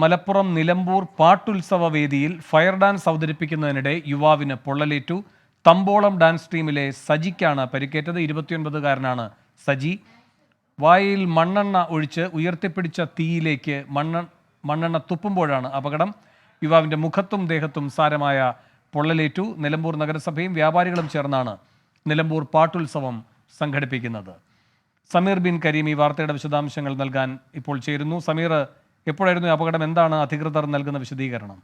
മലപ്പുറം നിലമ്പൂർ പാട്ടുത്സവ വേദിയിൽ fire dance അവതരിപ്പിക്കുന്നതിനിടെ യുവാവിന് പൊള്ളലേറ്റു. തമ്പോളം dance ടീമിലെ സജിക്കാണ് പരിക്കേറ്റത്. 29-കാരനാണ് സജി. വായിൽ മണ്ണെണ്ണ ഒഴിച്ച് ഉയർത്തിപ്പിടിച്ച തീയിലേക്ക് മണ്ണെണ്ണ തുപ്പുമ്പോഴാണ് അപകടം. യുവാവിന്റെ മുഖത്തും ദേഹത്തും സാരമായ പൊള്ളലേറ്റു. നിലമ്പൂർ നഗരസഭയും വ്യാപാരികളും ചേർന്നാണ് നിലമ്പൂർ പാട്ടുത്സവം സംഘടിപ്പിക്കുന്നത്. സമീർ ബിൻ കരീം ഈ വാർത്തയുടെ വിശദാംശങ്ങൾ നൽകാൻ ഇപ്പോൾ ചേരുന്നു. സമീർ, എപ്പോഴായിരുന്നു അപകടം? എന്താണ് അധികൃതർ നൽകുന്ന വിശദീകരണം?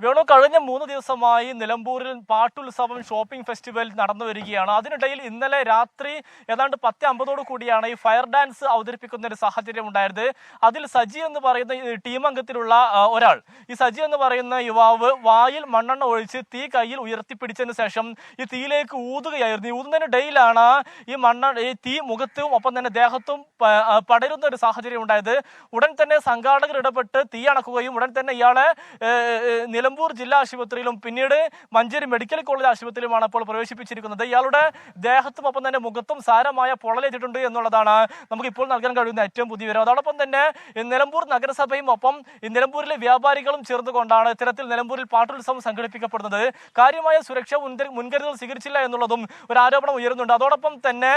വേണു, കഴിഞ്ഞ 3 ദിവസമായി നിലമ്പൂരിൽ പാട്ടുത്സവം ഷോപ്പിംഗ് ഫെസ്റ്റിവൽ നടന്നു വരികയാണ്. അതിനിടയിൽ ഇന്നലെ രാത്രി ഏതാണ്ട് 10:50 കൂടിയാണ് ഈ ഫയർ ഡാൻസ് അവതരിപ്പിക്കുന്ന ഒരു സാഹചര്യം ഉണ്ടായത്. അതിൽ സജി എന്ന് പറയുന്ന ടീം അംഗത്തിലുള്ള ഒരാൾ, ഈ സജി എന്ന് പറയുന്ന യുവാവ് വായിൽ മണ്ണെണ്ണ ഒഴിച്ച് തീ കയ്യിൽ ഉയർത്തിപ്പിടിച്ചതിന് ശേഷം ഈ തീയിലേക്ക് ഊതുകയായിരുന്നു. ഈ ഊതുന്നതിനിടയിലാണ് ഈ തീ മുഖത്തും ഒപ്പം തന്നെ ദേഹത്തും പടരുന്ന ഒരു സാഹചര്യം ഉണ്ടായത്. ഉടൻ തന്നെ സംഘാടകർ ഇടപെട്ട് തീ അണക്കുകയും ഉടൻ തന്നെ ഇയാളെ നിലമ്പൂർ ജില്ലാ ആശുപത്രിയിലും പിന്നീട് മഞ്ചേരി മെഡിക്കൽ കോളേജ് ആശുപത്രിയിലുമാണ് ഇപ്പോൾ പ്രവേശിപ്പിച്ചിരിക്കുന്നത്. ഇയാളുടെ ദേഹത്തും ഒപ്പം തന്നെ മുഖത്തും സാരമായ പൊള്ളലേറ്റിട്ടുണ്ട് എന്നുള്ളതാണ് നമുക്ക് ഇപ്പോൾ നൽകാൻ കഴിയുന്ന ഏറ്റവും പുതിയ വിവരം. അതോടൊപ്പം തന്നെ നിലമ്പൂർ നഗരസഭയും ഒപ്പം നിലമ്പൂരിലെ വ്യാപാരികളും ചേർന്നുകൊണ്ടാണ് ഇത്തരത്തിൽ നിലമ്പൂരിൽ പാട്ടുത്സവം സംഘടിപ്പിക്കപ്പെടുന്നത്. കാര്യമായ സുരക്ഷാ മുൻകരുതൽ സ്വീകരിച്ചില്ല എന്നുള്ളതും ഒരു ആരോപണം ഉയരുന്നുണ്ട്. അതോടൊപ്പം തന്നെ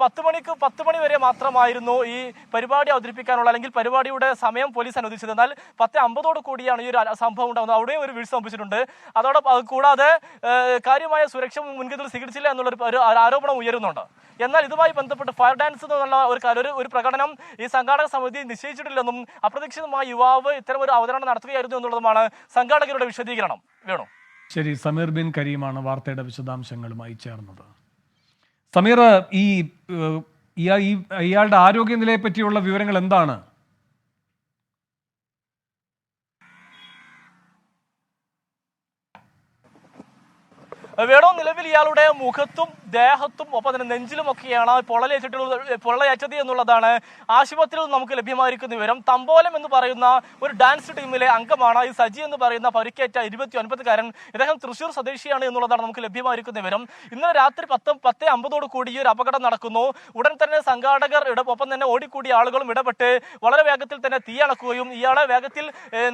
10 മണി വരെ മാത്രമായിരുന്നു ഈ പരിപാടി അവതരിപ്പിക്കാനുള്ള അല്ലെങ്കിൽ പരിപാടിയുടെ സമയം പോലീസ് അനുവദിച്ചത്. എന്നാൽ 10:50 കൂടിയാണ് ഈ ഒരു സംഭവം ഉണ്ടാകുന്നത്. അവിടെ ഒരു വീഴ്ച സംഭവിച്ചിട്ടുണ്ട്. അതോടൊപ്പം കൂടാതെ കാര്യമായ സുരക്ഷ മുൻകരുതൽ സ്വീകരിച്ചില്ല എന്നുള്ള ഒരു ആരോപണം ഉയരുന്നുണ്ട്. എന്നാൽ ഇതുമായി ബന്ധപ്പെട്ട് ഫയർ ഡാൻസ് എന്നുള്ള ഒരു പ്രകടനം ഈ സംഘാടക സമിതി നിശ്ചയിച്ചിട്ടില്ലെന്നും അപ്രതീക്ഷിതമായ യുവാവ് ഇത്തരം ഒരു അവതരണം നടത്തുകയായിരുന്നു എന്നുള്ളതുമാണ് സംഘാടകരുടെ വിശദീകരണം. വേണു, ശരി. സമീർ ബിൻ കരീമാണ് വാർത്തയുടെ വിശദാംശങ്ങളുമായി ചേർന്നത്. സമീർ, ഇയാളുടെ ആരോഗ്യനിലയെ പറ്റിയുള്ള വിവരങ്ങൾ എന്താണ്? വേണോ, നിലവിൽ ഇയാളുടെ മുഖത്തും ദേഹത്തും ഒപ്പം തന്നെ നെഞ്ചിലുമൊക്കെയാണ് പൊള്ളയേറ്റത് എന്നുള്ളതാണ് ആശുപത്രിയിൽ നമുക്ക് ലഭ്യമായിരിക്കുന്ന വിവരം. തമ്പോലം എന്ന് പറയുന്ന ഒരു ഡാൻസ് ടീമിലെ അംഗമാണ് ഈ സജി എന്ന് പറയുന്ന പരിക്കേറ്റ 29-കാരൻ. ഇദ്ദേഹം തൃശ്ശൂർ സ്വദേശിയാണ് എന്നുള്ളതാണ് നമുക്ക് ലഭ്യമായിരിക്കുന്ന വിവരം. ഇന്നലെ രാത്രി 10:50 കൂടി ഈ ഒരു അപകടം നടക്കുന്നു. ഉടൻ തന്നെ സംഘാടകർ ഒപ്പം തന്നെ ഓടിക്കൂടിയ ആളുകളും ഇടപെട്ട് വളരെ വേഗത്തിൽ തന്നെ തീയണക്കുകയും ഇയാളെ വേഗത്തിൽ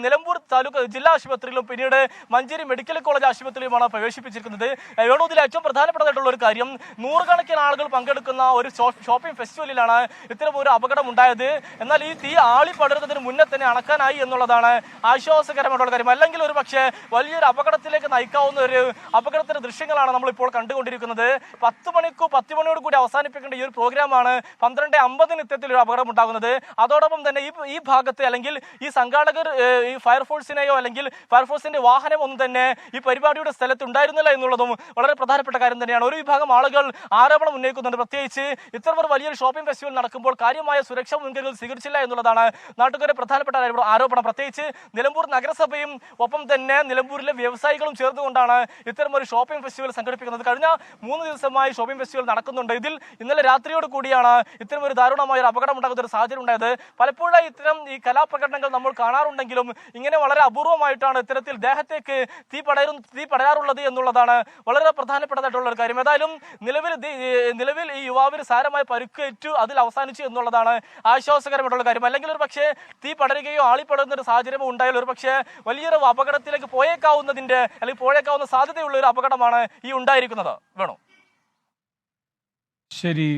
നിലമ്പൂർ താലൂക്ക് ജില്ലാ ആശുപത്രിയിലും പിന്നീട് മഞ്ചേരി മെഡിക്കൽ കോളേജ് ആശുപത്രിയിലുമാണ് പ്രവേശിപ്പിച്ചിരിക്കുന്നത്. വേണു, ഇതിൽ ഏറ്റവും പ്രധാനപ്പെട്ടതായിട്ടുള്ള ഒരു കാര്യം, 100 ആളുകൾ പങ്കെടുക്കുന്ന ഒരു ഷോപ്പിംഗ് ഫെസ്റ്റിവലിലാണ് ഇത്തരം ഒരു അപകടം ഉണ്ടായത്. എന്നാൽ ഈ തീ ആളിപ്പടരുന്നതിന് മുന്നേ തന്നെ അണക്കാനായി എന്നുള്ളതാണ് ആശ്വാസകരമായിട്ടുള്ള കാര്യം. അല്ലെങ്കിൽ ഒരു പക്ഷേ വലിയൊരു അപകടത്തിലേക്ക് നയിക്കാവുന്ന ഒരു അപകടത്തിന്റെ ദൃശ്യങ്ങളാണ് നമ്മളിപ്പോൾ കണ്ടുകൊണ്ടിരിക്കുന്നത്. 10 മണിയോട് കൂടി അവസാനിപ്പിക്കേണ്ട ഈ ഒരു പ്രോഗ്രാമാണ് 12:50 ഇത്തരത്തിലൊരു അപകടം ഉണ്ടാകുന്നത്. അതോടൊപ്പം തന്നെ ഈ ഭാഗത്ത് അല്ലെങ്കിൽ ഈ സംഘാടകർ ഈ ഫയർഫോഴ്സിനെയോ അല്ലെങ്കിൽ ഫയർഫോഴ്സിന്റെ വാഹനം ഒന്നും തന്നെ ഈ പരിപാടിയുടെ സ്ഥലത്ത് ഉണ്ടായിരുന്നില്ല എന്നുള്ളതും വളരെ പ്രധാനപ്പെട്ട കാര്യം തന്നെയാണ്. ഒരു വിഭാഗം ആളുകൾ ആരോപണം ഉന്നയിക്കുന്നുണ്ട്. പ്രത്യേകിച്ച് ഇത്തരം വലിയൊരു ഷോപ്പിംഗ് ഫെസ്റ്റിവൽ നടക്കുമ്പോൾ കാര്യമായ സുരക്ഷാ മുൻകരുതൽ സ്വീകരിച്ചില്ല എന്നുള്ളതാണ് നാട്ടുകാരുടെ പ്രധാനപ്പെട്ട ആരോപണം. പ്രത്യേകിച്ച് നിലമ്പൂർ നഗരസഭയും ഒപ്പം തന്നെ നിലമ്പൂരിലെ വ്യവസായികളും ചേർന്നുകൊണ്ടാണ് ഇത്തരം ഒരു ഷോപ്പിംഗ് ഫെസ്റ്റിവൽ സംഘടിപ്പിക്കുന്നത്. കഴിഞ്ഞ 3 ദിവസമായി ഷോപ്പിംഗ് ഫെസ്റ്റിവൽ നടക്കുന്നുണ്ട്. ഇതിൽ ഇന്നലെ രാത്രിയോട് കൂടിയാണ് ഇത്തരം ഒരു ദാരുണമായ ഒരു അപകടം ഉണ്ടാകുന്ന ഒരു സാഹചര്യം ഉണ്ടായത്. പലപ്പോഴായി ഇത്തരം ഈ കലാപ്രകടനങ്ങൾ നമ്മൾ കാണാറുണ്ടെങ്കിലും ഇങ്ങനെ വളരെ അപൂർവമായിട്ടാണ് ഇത്തരത്തിൽ ദേഹത്തേക്ക് തീ പടരാറുള്ളത് എന്നുള്ളതാണ് വളരെ പ്രധാനപ്പെട്ടതായിട്ടുള്ള ഒരു കാര്യം. ഏതായാലും നിലവിൽ ഈ യുവാവിന് സാരമായ പരുക്കേറ്റു, അതിൽ അവസാനിച്ചു എന്നുള്ളതാണ് ആശ്വാസകരമായിട്ടുള്ള കാര്യം. അല്ലെങ്കിൽ ഒരു പക്ഷേ തീ പടരുകയോ ആളിപ്പടരുന്ന ഒരു സാഹചര്യമോ ഉണ്ടായാലും ഒരു പക്ഷേ വലിയൊരു അപകടത്തിലേക്ക് പോയേക്കാവുന്ന സാധ്യതയുള്ള ഒരു അപകടമാണ് ഈ ഉണ്ടായിരിക്കുന്നത്. വേണോ, ശരി.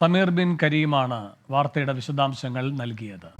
സമീർ ബിൻ കരീമാണ് വാർത്തയുടെ വിശദാംശങ്ങൾ നൽകിയത്.